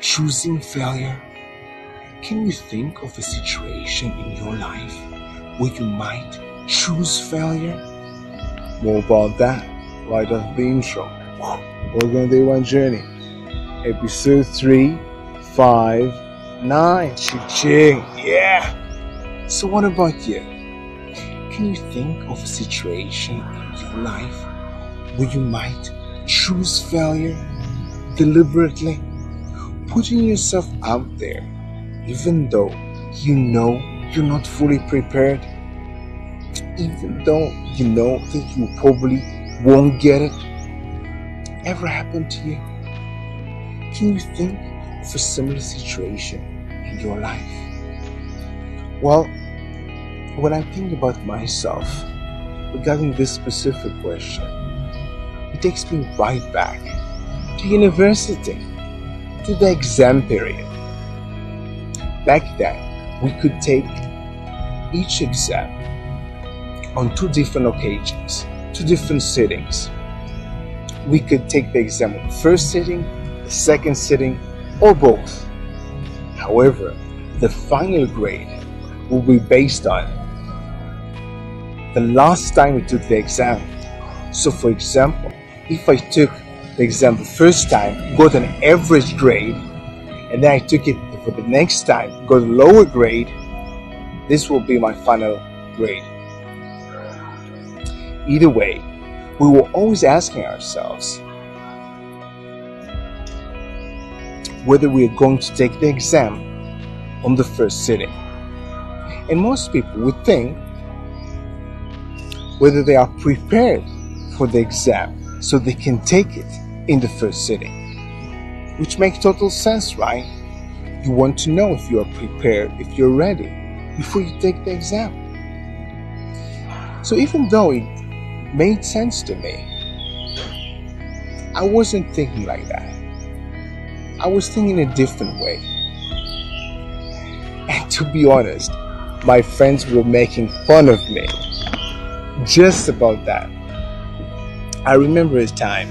choosing failure? Can you think of a situation in your life where you might choose failure? More about that right after the intro. We're going to do one journey. Episode 359. Ching, yeah. So what about you? Can you think of a situation in your life where you might choose failure deliberately, putting yourself out there even though you know you're not fully prepared, even though you know that you probably won't get it? Ever happened to you? Can you think of a similar situation in your life? Well, when I think about myself regarding this specific question, it takes me right back to university, to the exam period. Back then, we could take each exam on two different occasions, two different sittings. We could take the exam on the first sitting, the second sitting, or both. However, the final grade will be based on the last time we took the exam. So for example, if I took the exam the first time, got an average grade, and then I took it for the next time, got a lower grade, this will be my final grade. Either way, we were always asking ourselves whether we are going to take the exam on the first sitting. And most people would think whether they are prepared for the exam so they can take it in the first sitting, which makes total sense, right? You want to know if you are prepared, if you're ready before you take the exam. So even though it made sense to me, I wasn't thinking like that. I was thinking a different way. And to be honest, my friends were making fun of me just about that. I remember a time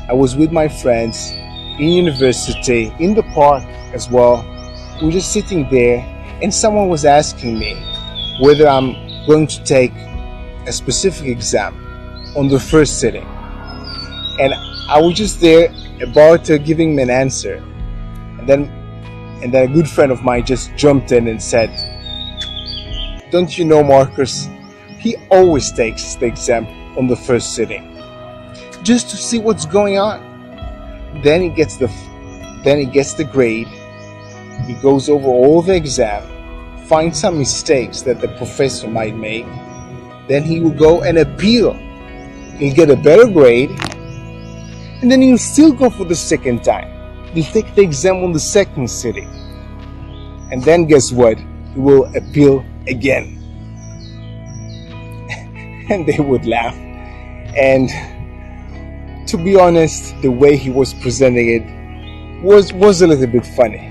I was with my friends in university, in the park as well. We were just sitting there and someone was asking me whether I'm going to take a specific exam on the first sitting. And I was just there about giving me an answer. And then a good friend of mine just jumped in and said, "Don't you know Marcus? He always takes the exam on the first sitting, just to see what's going on. Then he gets the grade. He goes over all the exam, finds some mistakes that the professor might make. Then he will go and appeal. He'll get a better grade, and then he'll still go for the second time. He'll take the exam on the second sitting, and then guess what? He will appeal again." And they would laugh. And to be honest, the way he was presenting it was a little bit funny.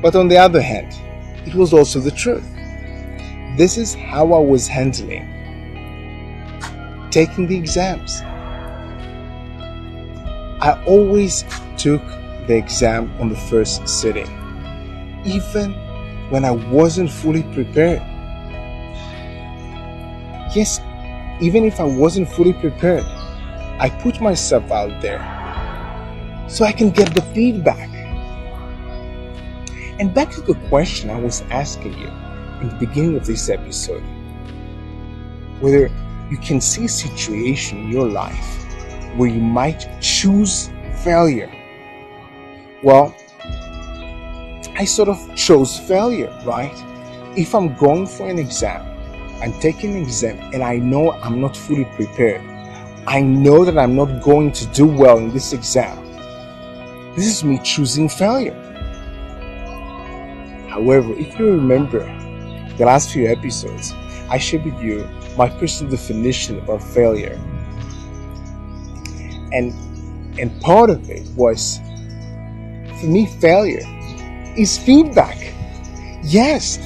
But on the other hand, it was also the truth. This is how I was handling taking the exams. I always took the exam on the first sitting, even when I wasn't fully prepared. Yes, even if I wasn't fully prepared, I put myself out there so I can get the feedback. And back to the question I was asking you in the beginning of this episode, whether you can see a situation in your life where you might choose failure. Well, I sort of chose failure, right? If I'm going for an exam, I'm taking an exam and I know I'm not fully prepared, I know that I'm not going to do well in this exam, this is me choosing failure. However, if you remember the last few episodes, I shared with you my personal definition about failure. And part of it was, for me, failure is feedback. Yes,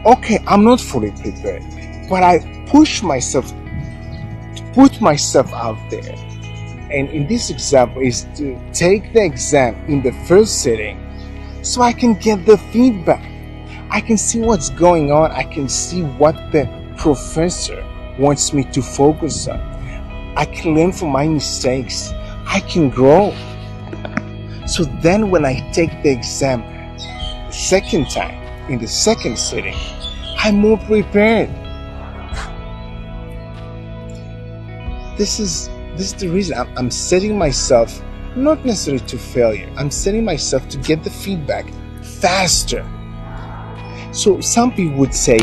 okay, I'm not fully prepared, but I push myself to put myself out there And in this example is to take the exam in the first sitting so I can get the feedback. I can see what's going on. I can see what the professor wants me to focus on. I can learn from my mistakes. I can grow. So then when I take the exam the second time, in the second sitting, I'm more prepared. This is the reason I'm setting myself not necessarily to failure. I'm setting myself to get the feedback faster. So some people would say